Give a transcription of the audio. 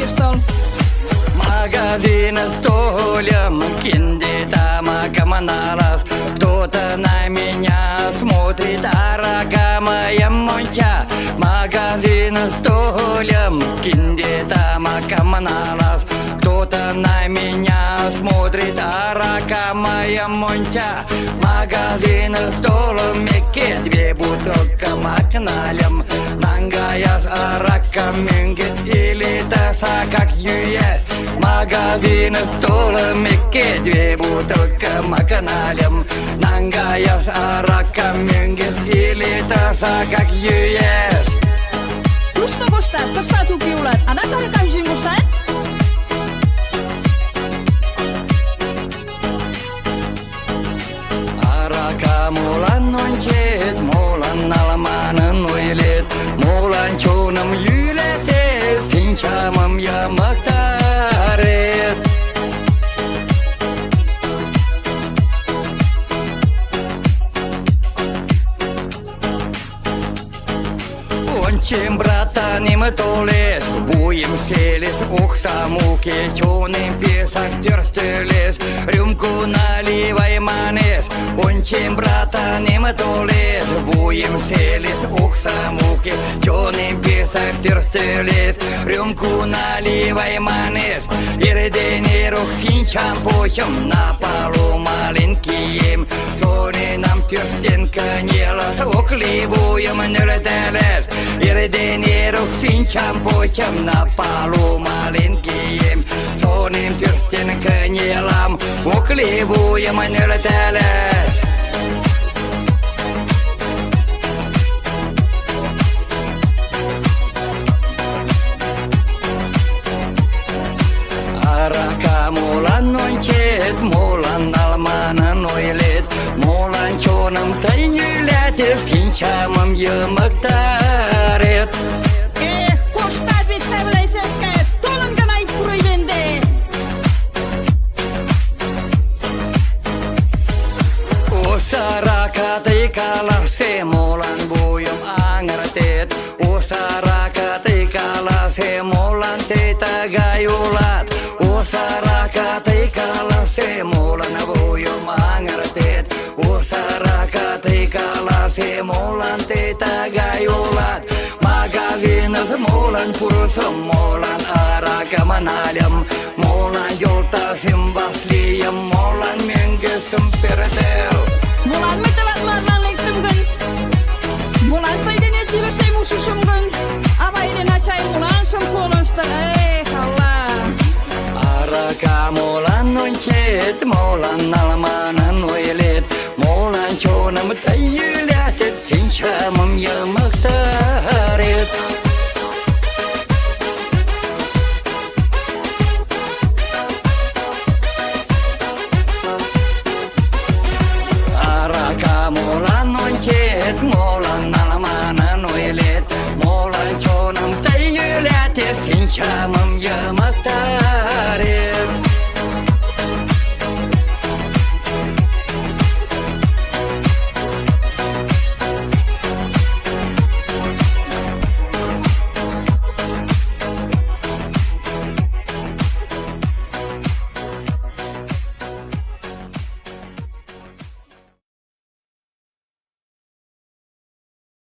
стол. Магазин столем, кинди там коммуналас. Кто-то на меня смотрит, арака моя монча. Магазин столем, кинди там коммуналас. Кто-то на меня смотрит, арака моя монча. Магазин столом, меке две бутылка макналем. Нангая арака мингит или таса как юе. Магазин столом, меке две бутылка макналем. Нангая арака мингит или таса как юе. Ну что куштат, куштат укиулат, ана каракам жин куштат? Арака молан нончет, молан налманын ойлет, молан чоным юлетет, синчамым я мактарет. Ончем братаним толес, буем селес, оксамуке, чоным песах терстелес, рюмку наливай манес. Ончем братаним толес, буем селес, оксамуке, чоным песах терстелес, рюмку наливай манес. Ирденеров синчам почем на полу маленьким, сони нам терстенка нелас, окливуем нелетелес. Ирденеров синчам почем на полу маленьким, соним терстенка нелам, окливуем нелетелес. Арака молан нончет, молан налманын ойлет, молан чоным тайюлетет, синчамым йымыктарет. Куштат бит сәрләйсәскә, толым гына ит күрей бенде. Осарака тайкаласе, молан буйым аңыртет, осарака тайкаласе, молан тайтагаюлат. Осарака тайкаласе, молан буйым аңыртет, осарака тайкаласе, молан тайтагаюлат. Магазиныз молан пурсым, молан арака маналем, молан жолтасым баслием, молан менгесым перетел. Молан мытылат марлан лектімгін, молан пайденет жібішей мұшышымгін, абайден ачай молан шым қолынштыр, Алла. Арака молан нончет, молан налманын ойлет, молан чоным тайюлетет, синчамым йымыктарет. Арака молан нончет, молан налманын ойлет, молан чоным тайюлетет, синчамым йымыктарет.